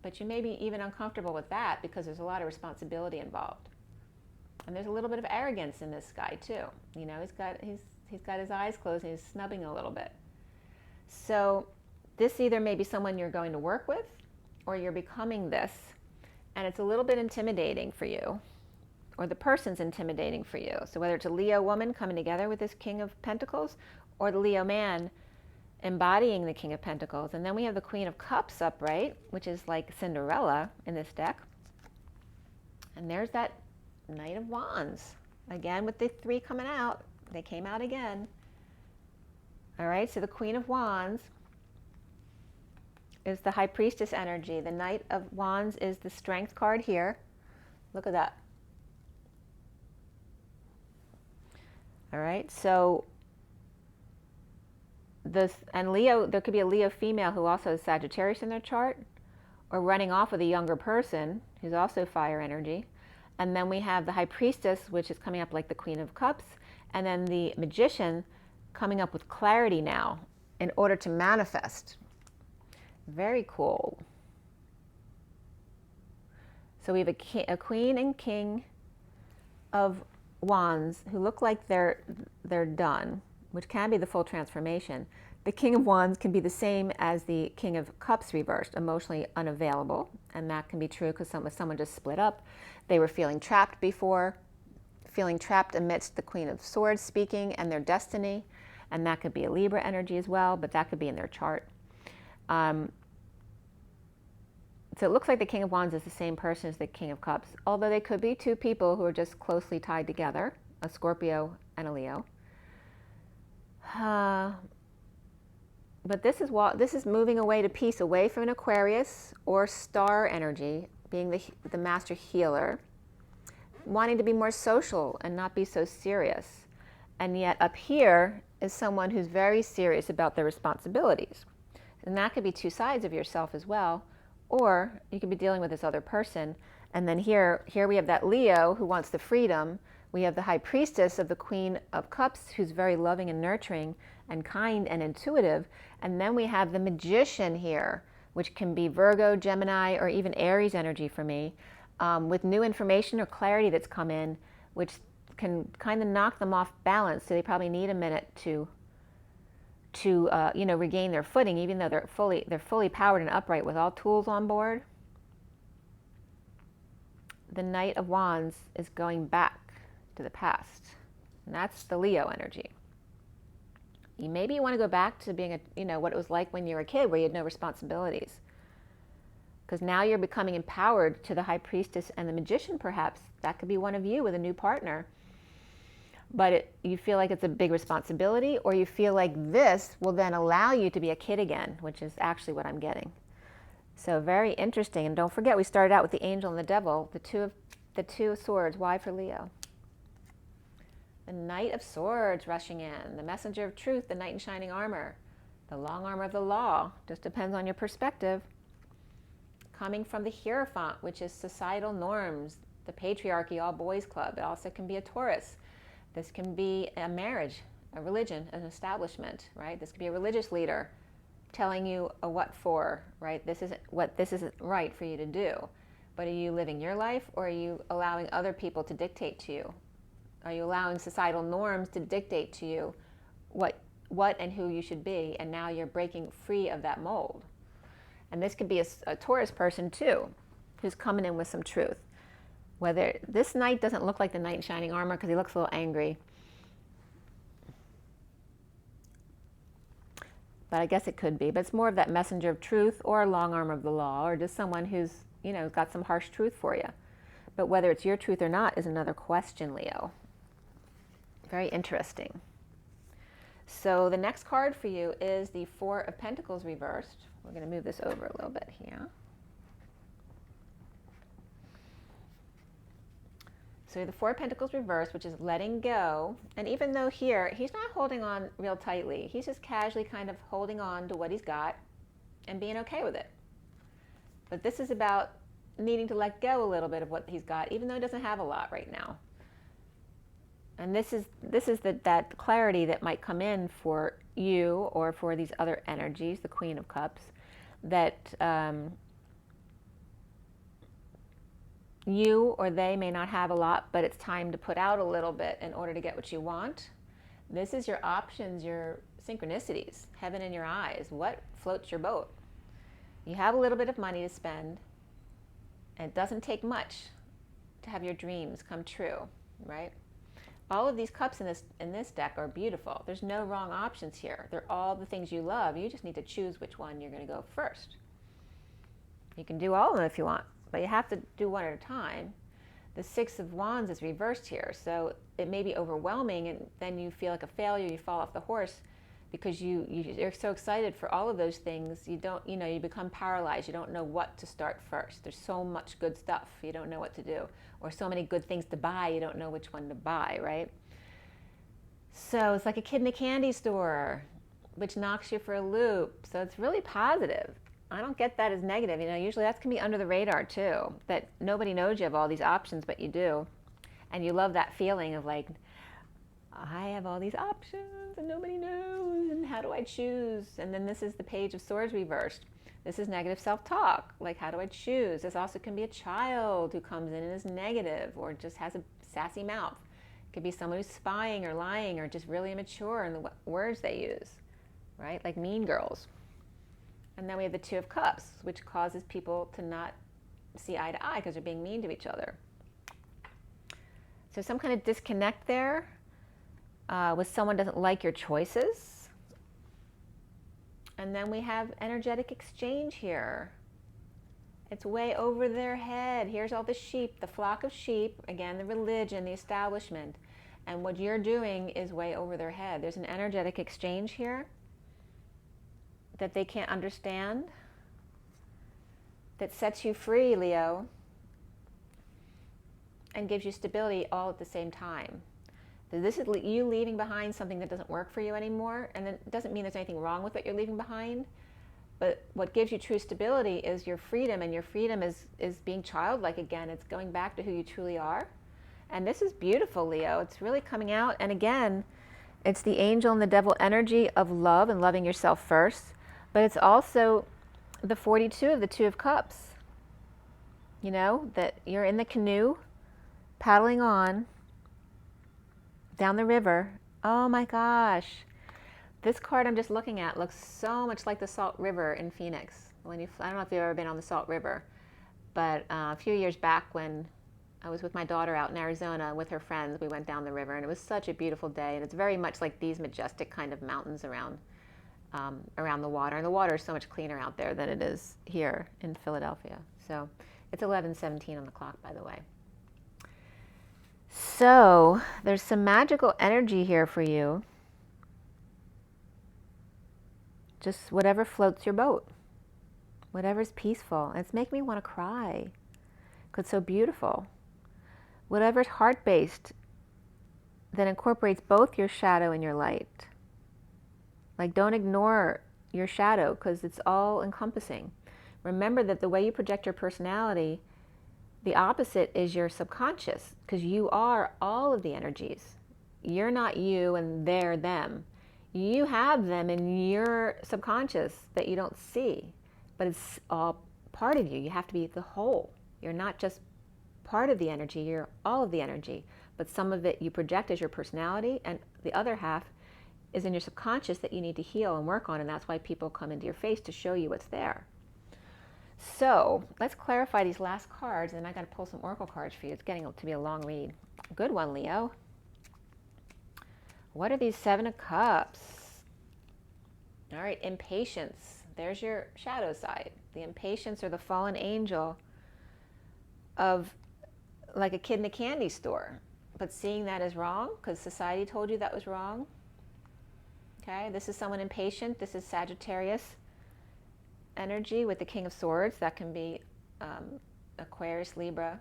But you may be even uncomfortable with that because there's a lot of responsibility involved. And there's a little bit of arrogance in this guy too. He's got his eyes closed and he's snubbing a little bit. So this either may be someone you're going to work with, or you're becoming this, and it's a little bit intimidating for you, or the person's intimidating for you. So whether it's a Leo woman coming together with this King of Pentacles, or the Leo man embodying the King of Pentacles. And then we have the Queen of Cups upright, which is like Cinderella in this deck. And there's that Knight of Wands. Again, with the three coming out, they came out again. All right, so the Queen of Wands is the High Priestess energy. The Knight of Wands is the Strength card here. Look at that. All right, so and Leo, there could be a Leo female who also has Sagittarius in their chart, or running off with a younger person who's also fire energy. And then we have the High Priestess, which is coming up like the Queen of Cups, and then the Magician coming up with clarity now in order to manifest. Very cool. So we have a Queen and King of Wands who look like they're done, which can be the full transformation. The King of Wands can be the same as the King of Cups reversed, emotionally unavailable. And that can be true because someone just split up. They were feeling trapped before, feeling trapped amidst the Queen of Swords speaking and their destiny. And that could be a Libra energy as well, but that could be in their chart. So it looks like the King of Wands is the same person as the King of Cups, although they could be two people who are just closely tied together, a Scorpio and a Leo. But this is moving away to peace, away from an Aquarius or star energy, being the master healer, wanting to be more social and not be so serious. And yet up here is someone who's very serious about their responsibilities. And that could be two sides of yourself as well, or you could be dealing with this other person. And then here we have that Leo who wants the freedom. We have the High Priestess of the Queen of Cups who's very loving and nurturing and kind and intuitive. And then we have the Magician here, which can be Virgo, Gemini, or even Aries energy for me, with new information or clarity that's come in, which can kind of knock them off balance. So they probably need a minute to regain their footing, even though they're fully powered and upright with all tools on board. The Knight of Wands is going back to the past, and that's the Leo energy. Maybe you want to go back to being what it was like when you were a kid, where you had no responsibilities, because now you're becoming empowered to the High Priestess and the Magician. Perhaps that could be one of you with a new partner, but you feel like it's a big responsibility, or you feel like this will then allow you to be a kid again, which is actually what I'm getting. So very interesting. And don't forget, we started out with the Angel and the Devil, the two of Swords. Why for Leo? The Knight of Swords rushing in, the Messenger of Truth, the Knight in shining armor, the long armor of the law. Just depends on your perspective. Coming from the Hierophant, which is societal norms, the patriarchy, all boys club. It also can be a Taurus. This can be a marriage, a religion, an establishment, right? This could be a religious leader telling you a what for, right? This isn't right for you to do. But are you living your life, or are you allowing other people to dictate to you? Are you allowing societal norms to dictate to you what and who you should be, and now you're breaking free of that mold? And this could be a Taurus person too, who's coming in with some truth. Whether this knight doesn't look like the knight in shining armor because he looks a little angry, but I guess it could be. But it's more of that messenger of truth, or long arm of the law, or just someone who's got some harsh truth for you. But whether it's your truth or not is another question, Leo. Very interesting. So the next card for you is the Four of Pentacles reversed. We're going to move this over a little bit here. So the Four of Pentacles reversed, which is letting go. And even though here, he's not holding on real tightly. He's just casually kind of holding on to what he's got and being okay with it. But this is about needing to let go a little bit of what he's got, even though he doesn't have a lot right now. And this is that clarity that might come in for you, or for these other energies, the Queen of Cups, that you or they may not have a lot, but it's time to put out a little bit in order to get what you want. This is your options, your synchronicities, heaven in your eyes. What floats your boat? You have a little bit of money to spend, and it doesn't take much to have your dreams come true, right? All of these cups in this deck are beautiful. There's no wrong options here. They're all the things you love. You just need to choose which one you're going to go first. You can do all of them if you want, but you have to do one at a time. The Six of Wands is reversed here, so it may be overwhelming, and then you feel like a failure. You fall off the horse because you're so excited for all of those things. You become paralyzed. You don't know what to start first. There's so much good stuff. You don't know what to do. Or so many good things to buy, you don't know which one to buy, right? So it's like a kid in a candy store, which knocks you for a loop. So it's really positive. I don't get that as negative. Usually that can be under the radar too, that nobody knows you have all these options, but you do. And you love that feeling of like, I have all these options and nobody knows, and how do I choose? And then this is the Page of Swords reversed. This is negative self-talk, like how do I choose? This also can be a child who comes in and is negative, or just has a sassy mouth. It could be someone who's spying or lying, or just really immature in the words they use, right? Like Mean Girls. And then we have the Two of Cups, which causes people to not see eye to eye because they're being mean to each other. So some kind of disconnect there with someone doesn't like your choices. And then we have energetic exchange here. It's way over their head. Here's all the sheep, the flock of sheep, again, the religion, the establishment. And what you're doing is way over their head. There's an energetic exchange here that they can't understand, that sets you free, Leo, and gives you stability all at the same time. So this is you leaving behind something that doesn't work for you anymore, and it doesn't mean there's anything wrong with what you're leaving behind, but what gives you true stability is your freedom, and your freedom is being childlike again. It's going back to who you truly are. And this is beautiful, Leo. It's really coming out, and again, it's the angel and the devil energy of love and loving yourself first, but it's also the 42 of the Two of Cups. You know, that you're in the canoe, paddling on down the river. Oh my gosh. This card I'm just looking at looks so much like the Salt River in Phoenix. I don't know if you've ever been on the Salt River, but a few years back when I was with my daughter out in Arizona with her friends, we went down the river, and it was such a beautiful day. And it's very much like these majestic kind of mountains around the water. And the water is so much cleaner out there than it is here in Philadelphia. So it's 11:17 on the clock, by the way. So there's some magical energy here for you. Just whatever floats your boat, whatever's peaceful. And it's making me want to cry because it's so beautiful. Whatever's heart-based that incorporates both your shadow and your light. Like, don't ignore your shadow because it's all encompassing. Remember that the way you project your personality, the opposite is your subconscious, because you are all of the energies. You're not you and they're them. You have them in your subconscious that you don't see, but it's all part of you. You have to be the whole. You're not just part of the energy, you're all of the energy. But some of it you project as your personality, and the other half is in your subconscious that you need to heal and work on, and that's why people come into your face to show you what's there. So let's clarify these last cards, and I got to pull some oracle cards for you. It's getting to be a long read. Good one, Leo. What are these Seven of Cups? All right, impatience. There's your shadow side. The impatience or the fallen angel of like a kid in a candy store, but seeing that as wrong because society told you that was wrong. Okay, this is someone impatient. This is Sagittarius energy with the King of Swords. That can be Aquarius, Libra,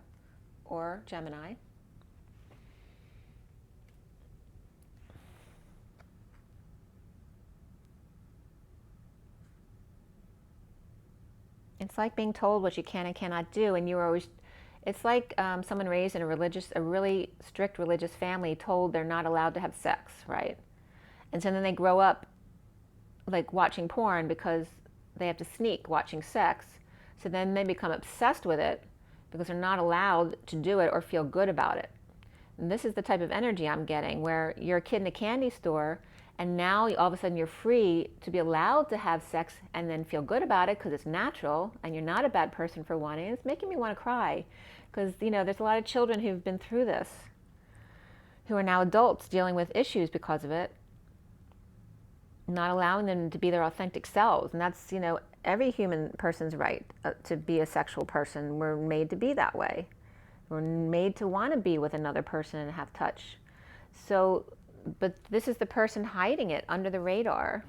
or Gemini. It's like being told what you can and cannot do, and you're always, it's like someone raised in a really strict religious family told they're not allowed to have sex, right? And so then they grow up like watching porn because they have to sneak watching sex. So then they become obsessed with it because they're not allowed to do it or feel good about it. And this is the type of energy I'm getting, where you're a kid in a candy store and now all of a sudden you're free to be allowed to have sex and then feel good about it because it's natural and you're not a bad person for wanting it. It's making me want to cry because, you know, there's a lot of children who've been through this, who are now adults dealing with issues because of it, not allowing them to be their authentic selves. And that's, you know, every human person's right to be a sexual person. We're made to be that way. We're made to want to be with another person and have touch. So, but this is the person hiding it under the radar.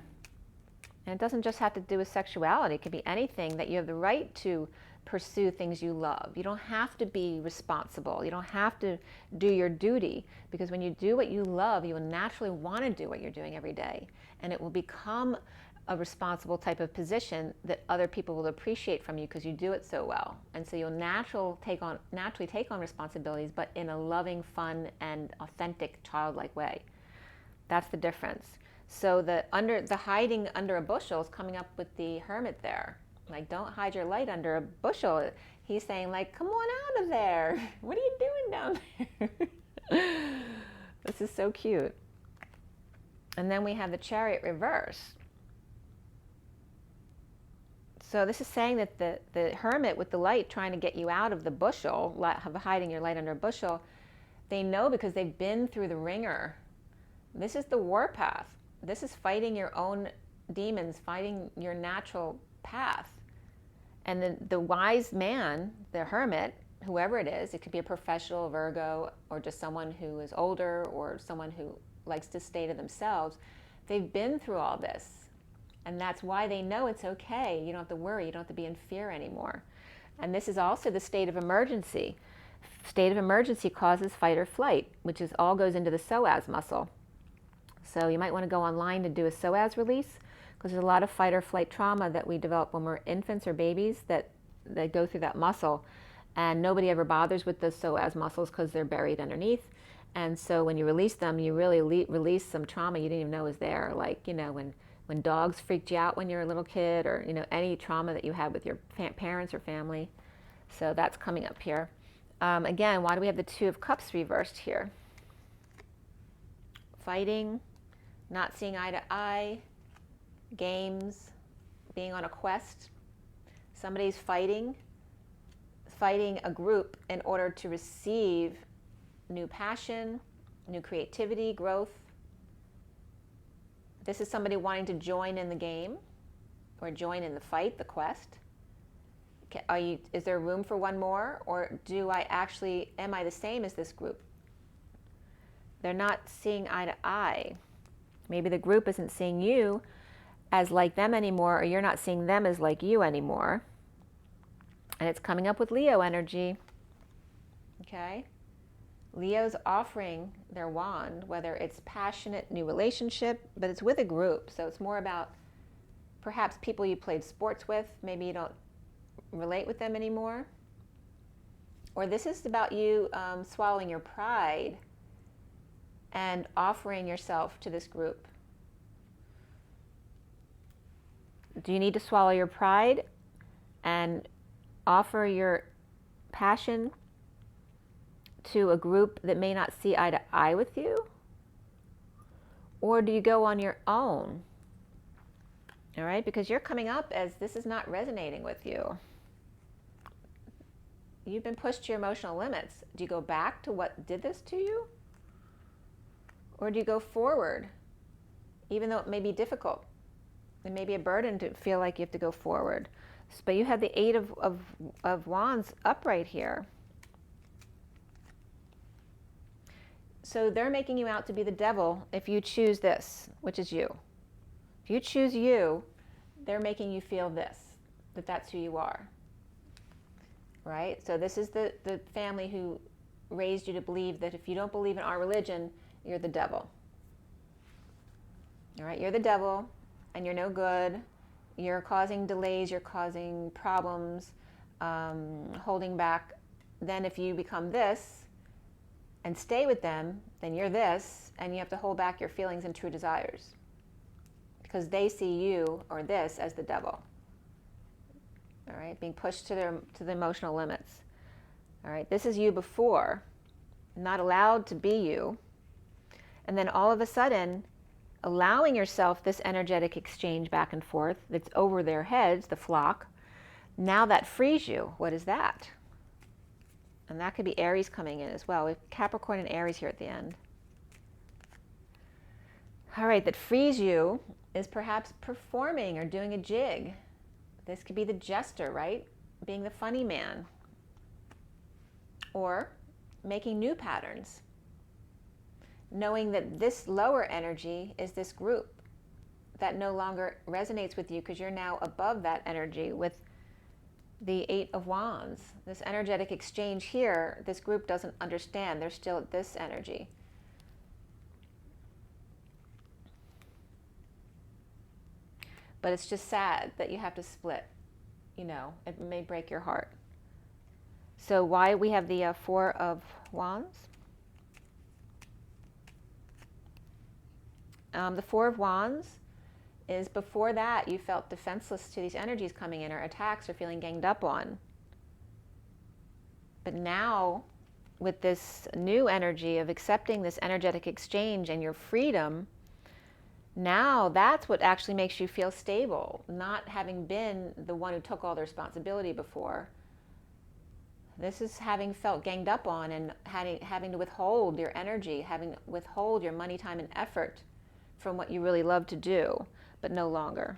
And it doesn't just have to do with sexuality. It could be anything that you have the right to pursue things you love. You don't have to be responsible. You don't have to do your duty, because when you do what you love, you will naturally want to do what you're doing every day. And it will become a responsible type of position that other people will appreciate from you because you do it so well. And so you'll naturally take on responsibilities, but in a loving, fun, and authentic, childlike way. That's the difference. So the hiding under a bushel is coming up with the Hermit there. Like, don't hide your light under a bushel. He's saying, like, come on out of there. What are you doing down there? This is so cute. And then we have the Chariot reverse. So this is saying that the hermit with the light trying to get you out of the bushel, hiding your light under a bushel, they know because they've been through the ringer. This is the warpath. This is fighting your own demons, fighting your natural path. And the wise man, the hermit, whoever it is, it could be a professional Virgo or just someone who is older or someone who likes to stay to themselves. They've been through all this. And that's why they know it's okay. You don't have to worry. You don't have to be in fear anymore. And this is also the state of emergency. State of emergency causes fight or flight, which all goes into the psoas muscle. So you might want to go online to do a psoas release, because there's a lot of fight or flight trauma that we develop when we're infants or babies that go through that muscle. And nobody ever bothers with the psoas muscles because they're buried underneath. And so when you release them, you really release some trauma you didn't even know was there. Like, when dogs freaked you out when you were a little kid, or any trauma that you had with your parents or family. So that's coming up here. Again, why do we have the Two of Cups reversed here? Fighting, not seeing eye to eye, games, being on a quest. Somebody's fighting a group in order to receive new passion, new creativity, growth. This is somebody wanting to join in the game or join in the fight, the quest. Is there room for one more, or am I the same as this group? They're not seeing eye to eye. Maybe the group isn't seeing you as like them anymore, or you're not seeing them as like you anymore. And it's coming up with Leo energy. Okay? Leo's offering their wand, whether it's passionate new relationship, but it's with a group. So it's more about perhaps people you played sports with. Maybe you don't relate with them anymore. Or this is about you swallowing your pride and offering yourself to this group. Do you need to swallow your pride and offer your passion to a group that may not see eye to eye with you? Or do you go on your own? All right, because you're coming up as this is not resonating with you. You've been pushed to your emotional limits. Do you go back to what did this to you? Or do you go forward, even though it may be difficult? It may be a burden to feel like you have to go forward. But you have the Eight of Wands upright here. So they're making you out to be the devil if you choose this, which is you. If you choose you, they're making you feel this, that that's who you are. Right? So this is the family who raised you to believe that if you don't believe in our religion, you're the devil. All right? You're the devil, and you're no good. You're causing delays. You're causing problems, holding back. Then if you become this and stay with them, then you're this, and you have to hold back your feelings and true desires because they see you or this as the devil. All right, being pushed to the emotional limits. All right, this is you before, not allowed to be you, and then all of a sudden, allowing yourself this energetic exchange back and forth that's over their heads, the flock. Now that frees you. What is that? And that could be Aries coming in as well. We have Capricorn and Aries here at the end. All right, that frees you is perhaps performing or doing a jig. This could be the jester, right? Being the funny man. Or making new patterns. Knowing that this lower energy is this group that no longer resonates with you because you're now above that energy with the Eight of Wands. This energetic exchange here, this group doesn't understand. They're still at this energy. But it's just sad that you have to split. It may break your heart. So why we have the Four of Wands? The Four of Wands is before that you felt defenseless to these energies coming in or attacks or feeling ganged up on. But now with this new energy of accepting this energetic exchange and your freedom, Now that's what actually makes you feel stable, not having been the one who took all the responsibility before. This is having felt ganged up on and having to withhold your energy, having to withhold your money, time, and effort from what you really love to do, but no longer.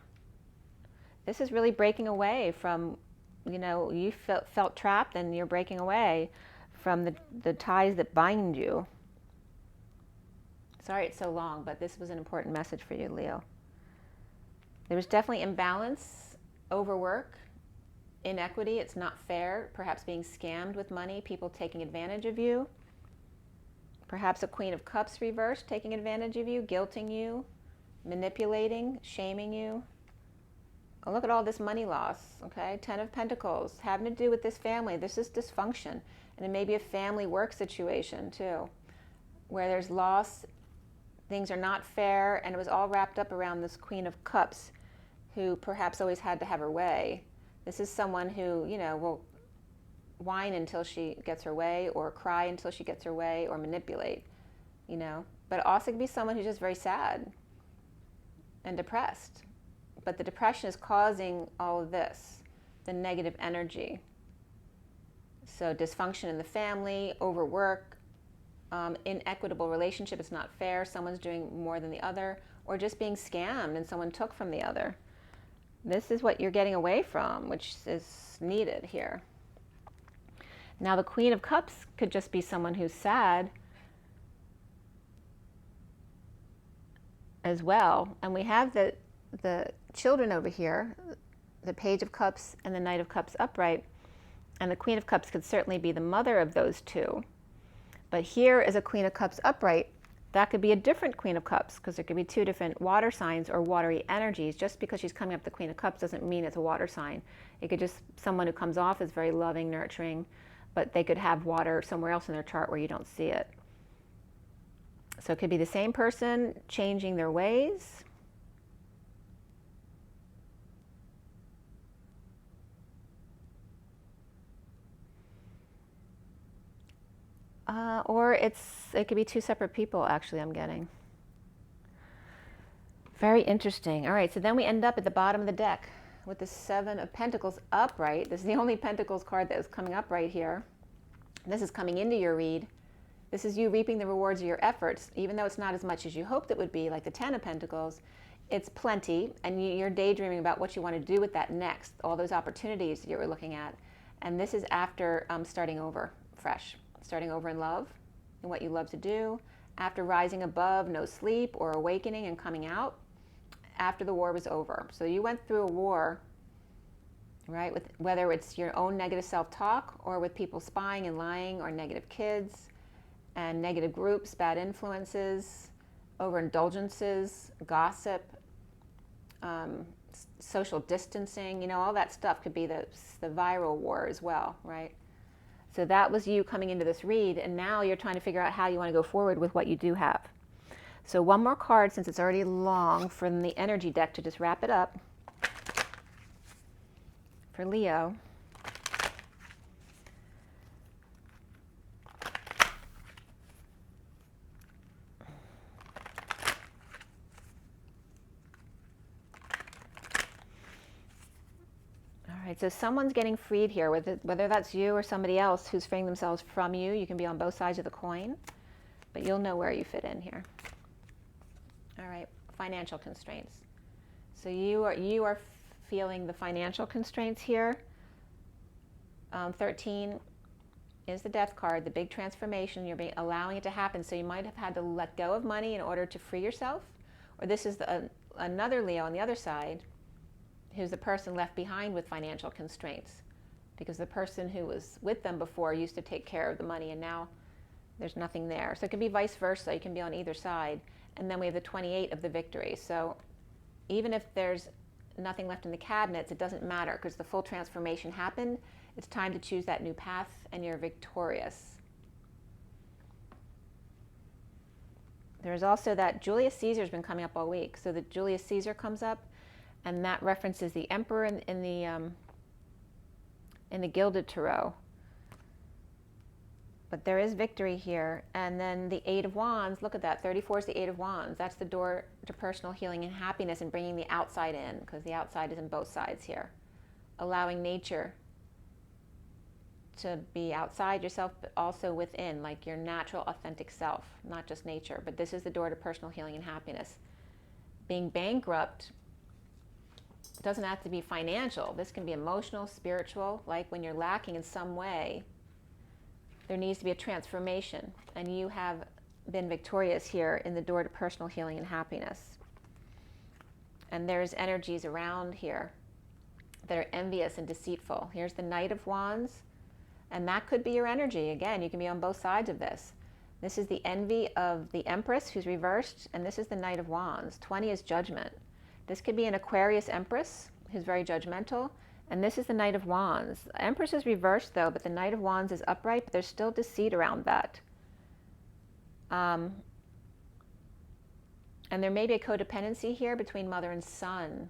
This is really breaking away from, you felt trapped, and you're breaking away from the ties that bind you. Sorry it's so long, but this was an important message for you, Leo. There was definitely imbalance, overwork, inequity. It's not fair. Perhaps being scammed with money, people taking advantage of you. Perhaps a Queen of Cups reversed, taking advantage of you, guilting you, manipulating, shaming you. Oh, look at all this money loss, okay? 10 of Pentacles, having to do with this family. This is dysfunction. And it may be a family work situation too, where there's loss. Things are not fair, and it was all wrapped up around this Queen of Cups, who perhaps always had to have her way. This is someone who, will whine until she gets her way, or cry until she gets her way, or manipulate, But it also could be someone who's just very sad and depressed. But the depression is causing all of this, the negative energy. So dysfunction in the family, overwork, inequitable relationship, it's not fair, someone's doing more than the other, or just being scammed and someone took from the other. This is what you're getting away from, which is needed here. Now the Queen of Cups could just be someone who's sad as well. And we have the children over here, the Page of Cups and the Knight of Cups upright. And the Queen of Cups could certainly be the mother of those two. But here is a Queen of Cups upright. That could be a different Queen of Cups, because there could be two different water signs or watery energies. Just because she's coming up the Queen of Cups doesn't mean it's a water sign. It could just someone who comes off as very loving, nurturing, but they could have water somewhere else in their chart where you don't see it. So it could be the same person changing their ways. Or it could be two separate people, actually, I'm getting. Very interesting. All right, so then we end up at the bottom of the deck with the Seven of Pentacles upright. This is the only Pentacles card that is coming up right here. This is coming into your read. This is you reaping the rewards of your efforts, even though it's not as much as you hoped it would be, like the Ten of Pentacles. It's plenty, and you're daydreaming about what you want to do with that next, all those opportunities that you were looking at. And this is after starting over fresh. Starting over in love and what you love to do, after rising above no sleep or awakening and coming out, after the war was over. So you went through a war, right, with whether it's your own negative self-talk or with people spying and lying, or negative kids and negative groups, bad influences, overindulgences, gossip, social distancing, all that stuff could be the viral war as well, right? So that was you coming into this read, and now you're trying to figure out how you want to go forward with what you do have. So one more card, since it's already long, from the energy deck to just wrap it up. For Leo. So someone's getting freed here, whether that's you or somebody else who's freeing themselves from you. You can be on both sides of the coin, but you'll know where you fit in here. All right, financial constraints. So you are feeling the financial constraints here. 13 is the Death card, the big transformation. You're allowing it to happen. So you might have had to let go of money in order to free yourself, or this is another Leo on the other side, who's the person left behind with financial constraints, because the person who was with them before used to take care of the money, and now there's nothing there. So it can be vice versa. You can be on either side. And then we have the 28 of the Victory. So even if there's nothing left in the cabinets, it doesn't matter, because the full transformation happened. It's time to choose that new path, and you're victorious. There's also that Julius Caesar's been coming up all week. So the Julius Caesar comes up, and that references the Emperor in the Gilded Tarot. But there is victory here. And then the Eight of Wands, look at that. 34 is the Eight of Wands. That's the door to personal healing and happiness and bringing the outside in, because the outside is in both sides here. Allowing nature to be outside yourself, but also within, like your natural, authentic self, not just nature. But this is the door to personal healing and happiness. Being bankrupt doesn't have to be financial. This can be emotional, spiritual, like when you're lacking in some way. There needs to be a transformation, and you have been victorious here in the door to personal healing and happiness. And there's energies around here that are envious and deceitful. Here's the Knight of Wands, and that could be your energy. Again, you can be on both sides of this. This is the envy of the Empress, who's reversed, and this is the Knight of Wands. 20 is judgment. This could be an Aquarius Empress who's very judgmental. And this is the Knight of Wands. The Empress is reversed though, but the Knight of Wands is upright, but there's still deceit around that. And there may be a codependency here between mother and son.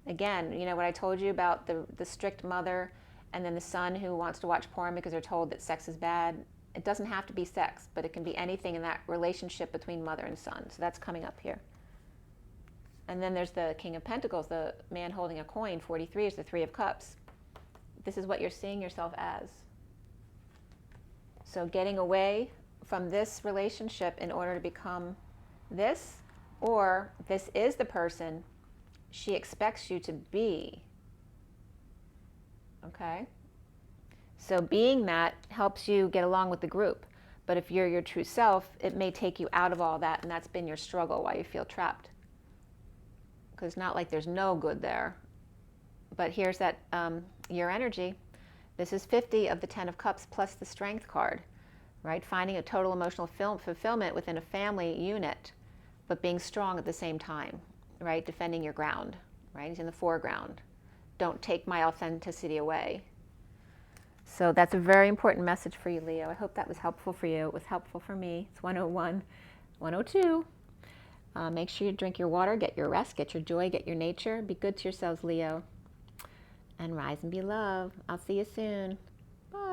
Again, you know what I told you about the strict mother and then the son who wants to watch porn because they're told that sex is bad. It doesn't have to be sex, but it can be anything in that relationship between mother and son. So that's coming up here. And then there's the King of Pentacles, the man holding a coin. 43 is the Three of Cups. This is what you're seeing yourself as. So getting away from this relationship in order to become this, or this is the person she expects you to be. Okay? So being that helps you get along with the group. But if you're your true self, it may take you out of all that, and that's been your struggle, why you feel trapped. Because not like there's no good there. But here's that, your energy. This is 50 of the 10 of Cups plus the Strength card, right? Finding a total emotional fulfillment within a family unit, but being strong at the same time, right? Defending your ground, right? He's in the foreground. Don't take my authenticity away. So that's a very important message for you, Leo. I hope that was helpful for you. It was helpful for me. It's 101, 102. Make sure you drink your water, get your rest, get your joy, get your nature. Be good to yourselves, Leo. And rise and be love. I'll see you soon.